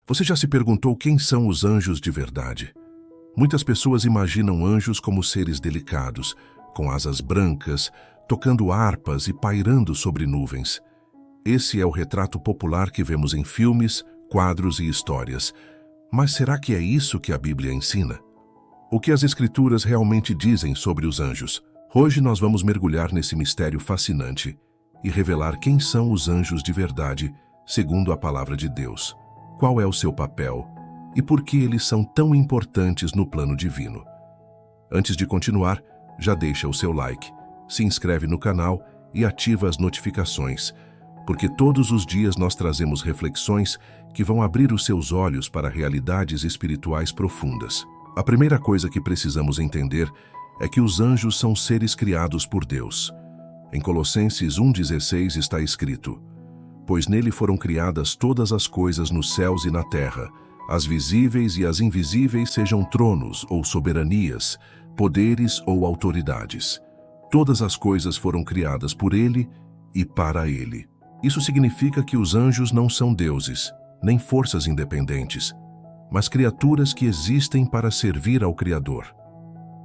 Você já se perguntou quem são os anjos de verdade? Muitas pessoas imaginam anjos como seres delicados, com asas brancas, tocando harpas e pairando sobre nuvens. Esse é o retrato popular que vemos em filmes, quadros e histórias. Mas será que é isso que a Bíblia ensina? O que as Escrituras realmente dizem sobre os anjos? Hoje nós vamos mergulhar nesse mistério fascinante e revelar quem são os anjos de verdade, segundo a palavra de Deus. Qual é o seu papel e por que eles são tão importantes no plano divino? Antes de continuar, já deixa o seu like, se inscreve no canal e ativa as notificações, porque todos os dias nós trazemos reflexões que vão abrir os seus olhos para realidades espirituais profundas. A primeira coisa que precisamos entender é que os anjos são seres criados por Deus. Em Colossenses 1,16 está escrito: pois nele foram criadas todas as coisas nos céus e na terra, as visíveis e as invisíveis, sejam tronos ou soberanias, poderes ou autoridades. Todas as coisas foram criadas por ele e para ele. Isso significa que os anjos não são deuses, nem forças independentes, mas criaturas que existem para servir ao Criador.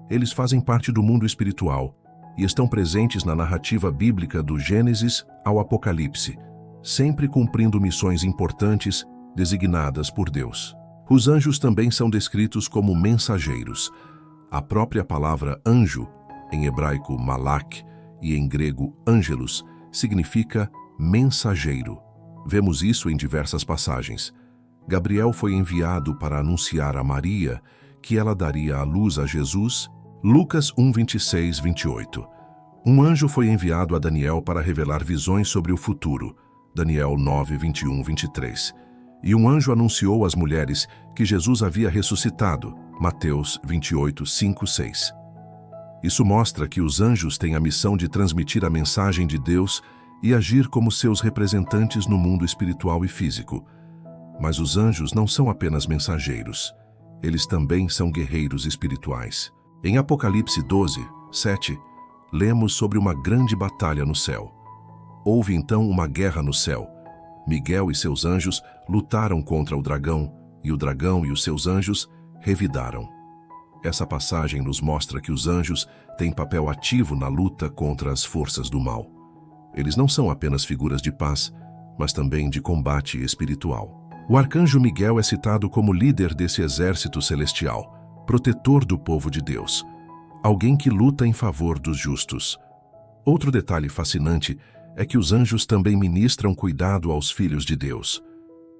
Eles fazem parte do mundo espiritual e estão presentes na narrativa bíblica do Gênesis ao Apocalipse, sempre cumprindo missões importantes designadas por Deus. Os anjos também são descritos como mensageiros. A própria palavra anjo, em hebraico malak e em grego angelos, significa mensageiro. Vemos isso em diversas passagens. Gabriel foi enviado para anunciar a Maria que ela daria à luz a Jesus. Lucas 1:26, 28. Um anjo foi enviado a Daniel para revelar visões sobre o futuro. Daniel 9, 21, 23. E um anjo anunciou às mulheres que Jesus havia ressuscitado. Mateus 28, 5, 6. Isso mostra que os anjos têm a missão de transmitir a mensagem de Deus e agir como seus representantes no mundo espiritual e físico. Mas os anjos não são apenas mensageiros. Eles também são guerreiros espirituais. Em Apocalipse 12, 7, lemos sobre uma grande batalha no céu. Houve então uma guerra no céu. Miguel e seus anjos lutaram contra o dragão e os seus anjos revidaram. Essa passagem nos mostra que os anjos têm papel ativo na luta contra as forças do mal. Eles não são apenas figuras de paz, mas também de combate espiritual. O arcanjo Miguel é citado como líder desse exército celestial, protetor do povo de Deus, alguém que luta em favor dos justos. Outro detalhe fascinante é que os anjos também ministram cuidado aos filhos de Deus.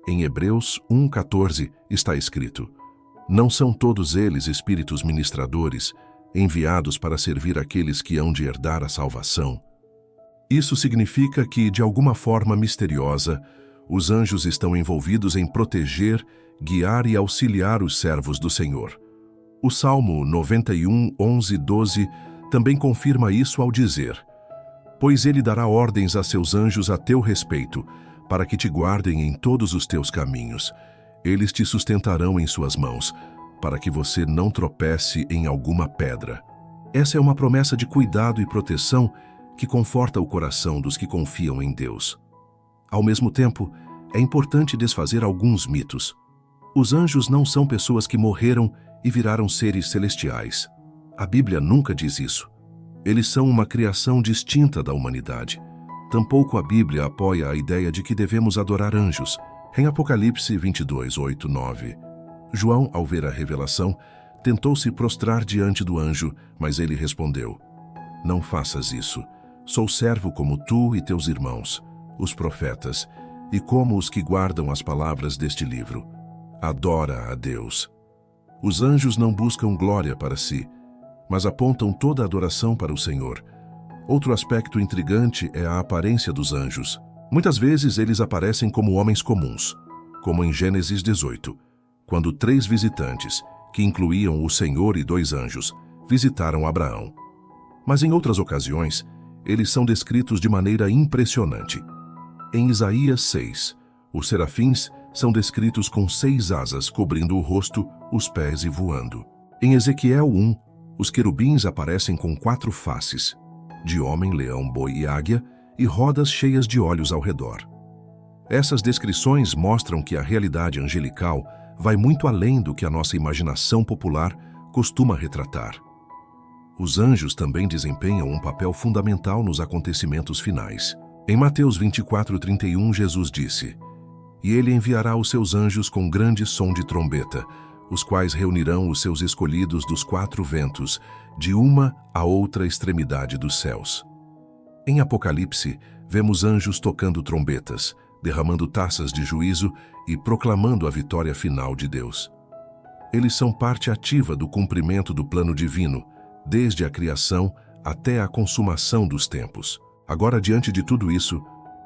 Em Hebreus 1:14 está escrito: não são todos eles espíritos ministradores, enviados para servir aqueles que hão de herdar a salvação. Isso significa que, de alguma forma misteriosa, os anjos estão envolvidos em proteger, guiar e auxiliar os servos do Senhor. O Salmo 91, 11, 12 também confirma isso ao dizer: pois ele dará ordens a seus anjos a teu respeito, para que te guardem em todos os teus caminhos. Eles te sustentarão em suas mãos, para que você não tropece em alguma pedra. Essa é uma promessa de cuidado e proteção que conforta o coração dos que confiam em Deus. Ao mesmo tempo, é importante desfazer alguns mitos. Os anjos não são pessoas que morreram e viraram seres celestiais. A Bíblia nunca diz isso. Eles são uma criação distinta da humanidade. Tampouco a Bíblia apoia a ideia de que devemos adorar anjos. Em Apocalipse 22, 8, 9, João, ao ver a revelação, tentou se prostrar diante do anjo, mas ele respondeu: não faças isso. Sou servo como tu e teus irmãos, os profetas, e como os que guardam as palavras deste livro. Adora a Deus. Os anjos não buscam glória para si, mas apontam toda a adoração para o Senhor. Outro aspecto intrigante é a aparência dos anjos. Muitas vezes eles aparecem como homens comuns, como em Gênesis 18, quando 3 visitantes, que incluíam o Senhor e 2 anjos, visitaram Abraão. Mas em outras ocasiões, eles são descritos de maneira impressionante. Em Isaías 6, os serafins são descritos com 6 asas cobrindo o rosto, os pés e voando. Em Ezequiel 1, os querubins aparecem com 4 faces, de homem, leão, boi e águia, e rodas cheias de olhos ao redor. Essas descrições mostram que a realidade angelical vai muito além do que a nossa imaginação popular costuma retratar. Os anjos também desempenham um papel fundamental nos acontecimentos finais. Em Mateus 24:31, Jesus disse: "E ele enviará os seus anjos com grande som de trombeta, os quais reunirão os seus escolhidos dos 4 ventos, de uma a outra extremidade dos céus." Em Apocalipse, vemos anjos tocando trombetas, derramando taças de juízo e proclamando a vitória final de Deus. Eles são parte ativa do cumprimento do plano divino, desde a criação até a consumação dos tempos. Agora, diante de tudo isso,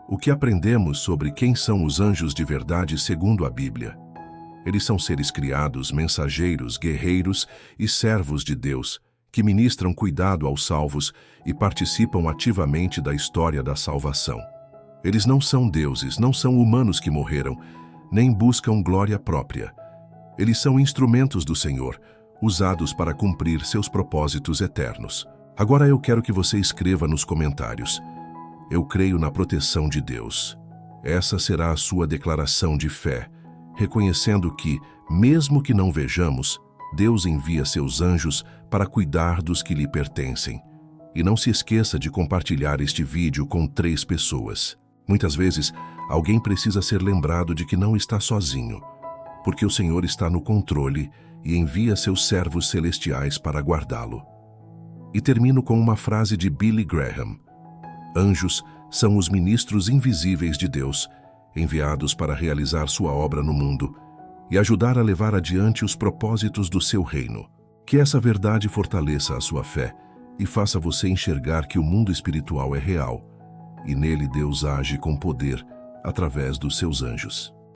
o que aprendemos sobre quem são os anjos de verdade segundo a Bíblia? Eles são seres criados, mensageiros, guerreiros e servos de Deus, que ministram cuidado aos salvos e participam ativamente da história da salvação. Eles não são deuses, não são humanos que morreram, nem buscam glória própria. Eles são instrumentos do Senhor, usados para cumprir seus propósitos eternos. Agora eu quero que você escreva nos comentários: "Eu creio na proteção de Deus." Essa será a sua declaração de fé, reconhecendo que, mesmo que não vejamos, Deus envia seus anjos para cuidar dos que lhe pertencem. E não se esqueça de compartilhar este vídeo com 3 pessoas. Muitas vezes, alguém precisa ser lembrado de que não está sozinho, porque o Senhor está no controle e envia seus servos celestiais para guardá-lo. E termino com uma frase de Billy Graham: "Anjos são os ministros invisíveis de Deus, enviados para realizar sua obra no mundo e ajudar a levar adiante os propósitos do seu reino." Que essa verdade fortaleça a sua fé e faça você enxergar que o mundo espiritual é real e nele Deus age com poder através dos seus anjos.